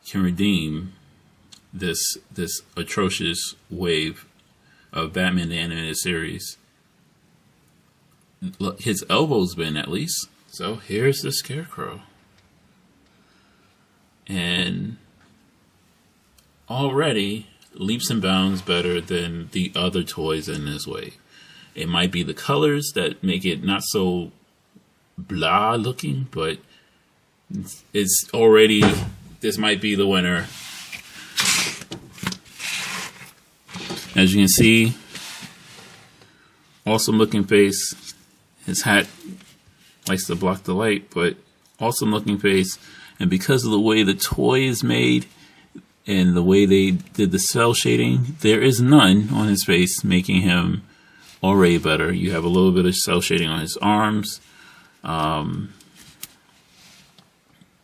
can redeem this atrocious wave of Batman the Animated Series. Look, his elbow's been at least. So here's the Scarecrow. And already leaps and bounds better than the other toys in this wave. It might be the colors that make it not so blah looking, but it's already, this might be the winner. As you can see, awesome looking face. His hat likes to block the light, but awesome looking face. And because of the way the toy is made and the way they did the cell shading, there is none on his face, making him already better. You have a little bit of cell shading on his arms, and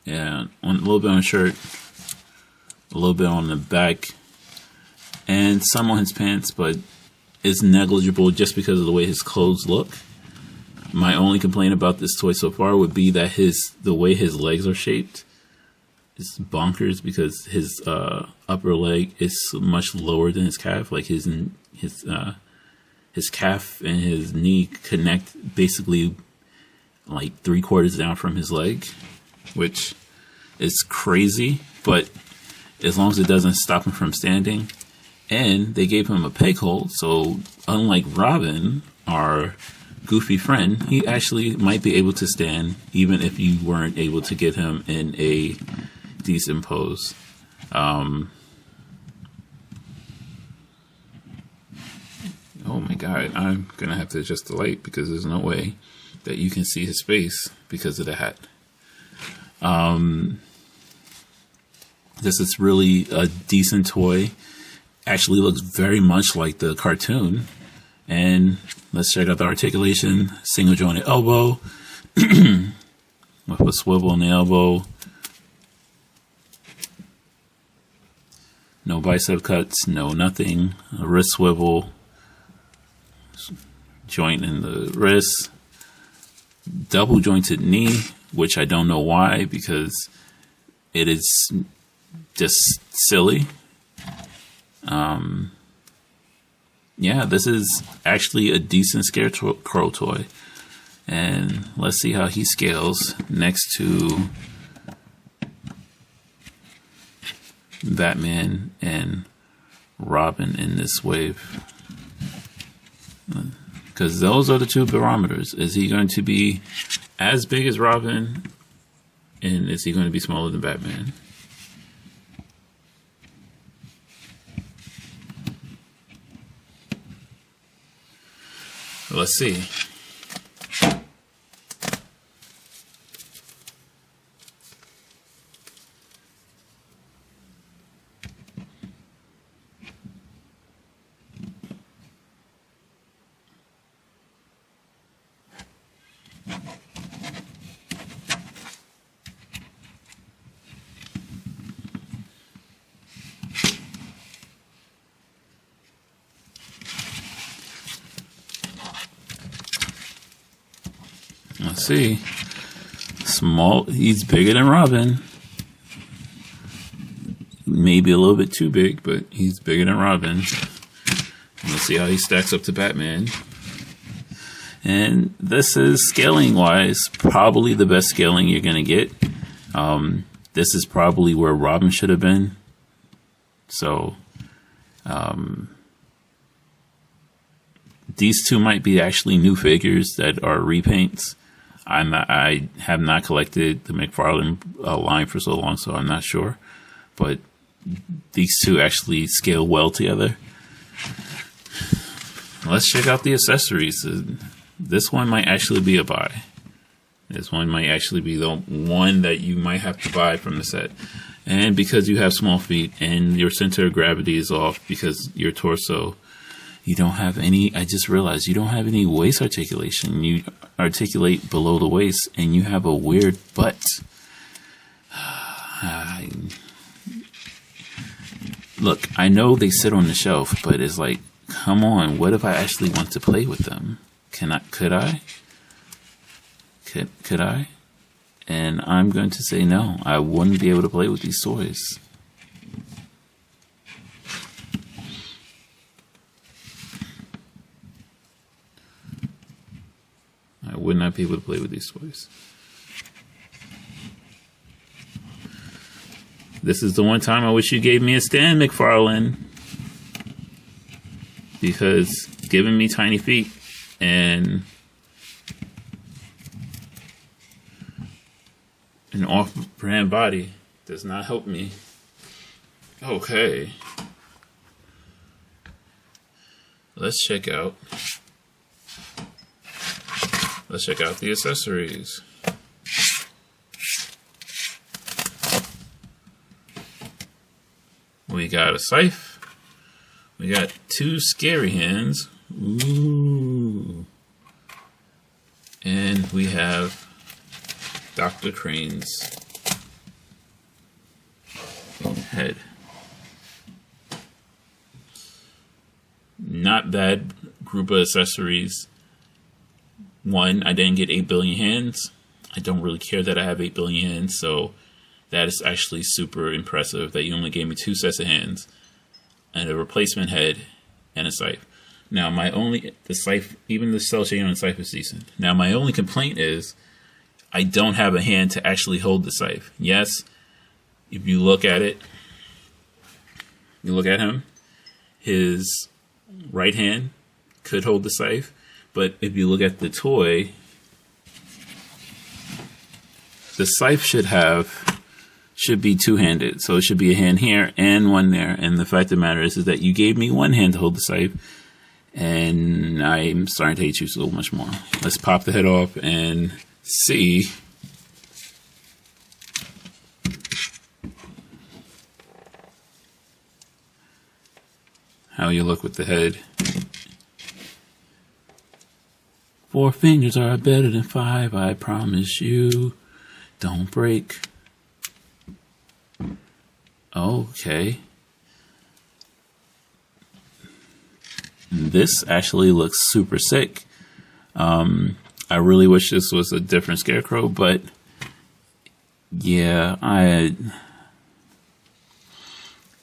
a little bit on his shirt, a little bit on the back, and some on his pants, but it's negligible just because of the way his clothes look. My only complaint about this toy so far would be that the way his legs are shaped is bonkers, because his upper leg is much lower than his calf. Like his calf and his knee connect basically like 3/4 down from his leg, which is crazy, but as long as it doesn't stop him from standing. And they gave him a peg hold, so unlike Robin, our goofy friend, he actually might be able to stand even if you weren't able to get him in a decent pose. Oh my god, I'm gonna have to adjust the light because there's no way that you can see his face because of the hat. This is really a decent toy. Actually looks very much like the cartoon. And let's check out the articulation. Single jointed elbow with a swivel on the elbow. No bicep cuts, no nothing. A wrist swivel. Joint in the wrist. Double jointed knee, which I don't know why, because it is just silly. Yeah, this is actually a decent Scarecrow toy. And let's see how he scales next to Batman and Robin in this wave. Because those are the two barometers. Is he going to be as big as Robin? And is he going to be smaller than Batman? Let's see. Let's see. Small. He's bigger than Robin. Maybe a little bit too big, but he's bigger than Robin. Let's see how he stacks up to Batman. And this is, scaling wise, probably the best scaling you're going to get. This is probably where Robin should have been. So, these two might be actually new figures that are repaints. I have not collected the McFarlane line for so long, so I'm not sure. But these two actually scale well together. Let's check out the accessories. This one might actually be a buy. This one might actually be the one that you might have to buy from the set. And because you have small feet and your center of gravity is off because your torso, you don't have any, I just realized you don't have any waist articulation. You articulate below the waist and you have a weird butt. Look, I know they sit on the shelf, but it's like, come on, what if I actually want to play with them? Could I? And I'm going to say no. I wouldn't be able to play with these toys. would not be able to play with these toys. This is the one time I wish you gave me a stand, McFarlane. Because giving me tiny feet and an off-brand body does not help me. Okay. Let's check out the accessories. We got a scythe. We got 2 scary hands. Ooh. And we have Dr. Crane's head. Not bad group of accessories. One, I didn't get 8 billion hands. I don't really care that I have 8 billion hands, so that is actually super impressive that you only gave me 2 sets of hands and a replacement head and a scythe. Now, the scythe, even the cell shading on the scythe is decent. Now, my only complaint is I don't have a hand to actually hold the scythe. Yes, if you look at it, you look at him, his right hand could hold the scythe, but if you look at the toy, the scythe should be two-handed, so it should be a hand here and one there. And the fact of the matter is that you gave me one hand to hold the scythe, and I'm starting to hate you so much more. Let's pop the head off and see how you look with the head. 4 fingers are better than 5, I promise you. Don't break. Okay. This actually looks super sick. I really wish this was a different Scarecrow, but yeah,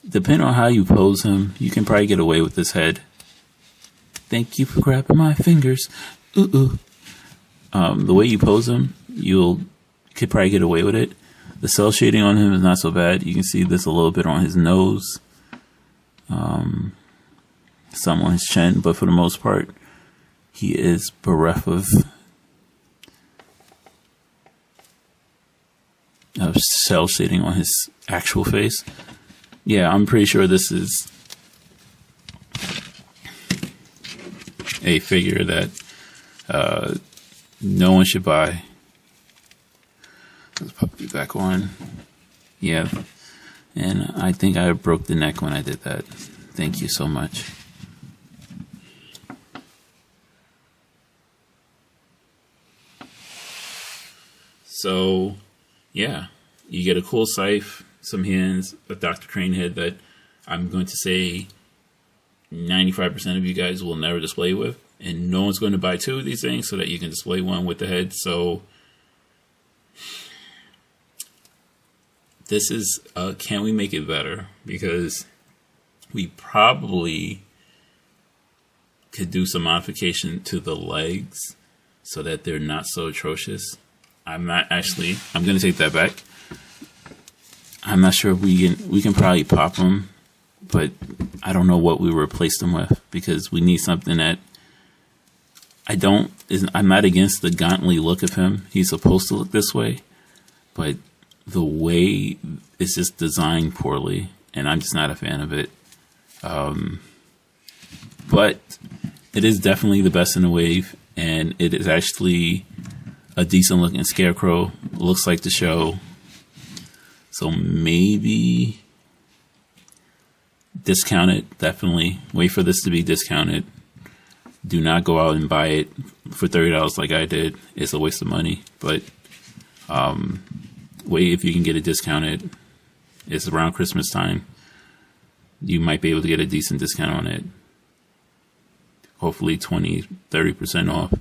depending on how you pose him, you can probably get away with this head. Thank you for grabbing my fingers. Ooh. The way you pose him, could probably get away with it. The cell shading on him is not so bad. You can see this a little bit on his nose, some on his chin, but for the most part, he is bereft of cell shading on his actual face. Yeah, I'm pretty sure this is a figure that no one should buy. Let's pop it back on. Yeah, and I think I broke the neck when I did that. Thank you so much. So, yeah, you get a cool scythe, some hands, a Dr. Crane head that I'm going to say 95% of you guys will never display with. And no one's going to buy 2 of these things so that you can display one with the head. So this is, can we make it better? Because we probably could do some modification to the legs so that they're not so atrocious. I'm going to take that back. I'm not sure if we can probably pop them, but I don't know what we replace them with, because we need something that I'm not against the gauntly look of him. He's supposed to look this way, but the way it's just designed poorly, and I'm just not a fan of it. But it is definitely the best in the wave, and it is actually a decent looking Scarecrow. Looks like the show. So maybe discount it. Definitely wait for this to be discounted. Do not go out and buy it for $30 like I did. It's a waste of money. But wait if you can get it discounted. It's around Christmas time. You might be able to get a decent discount on it. Hopefully 20-30% off.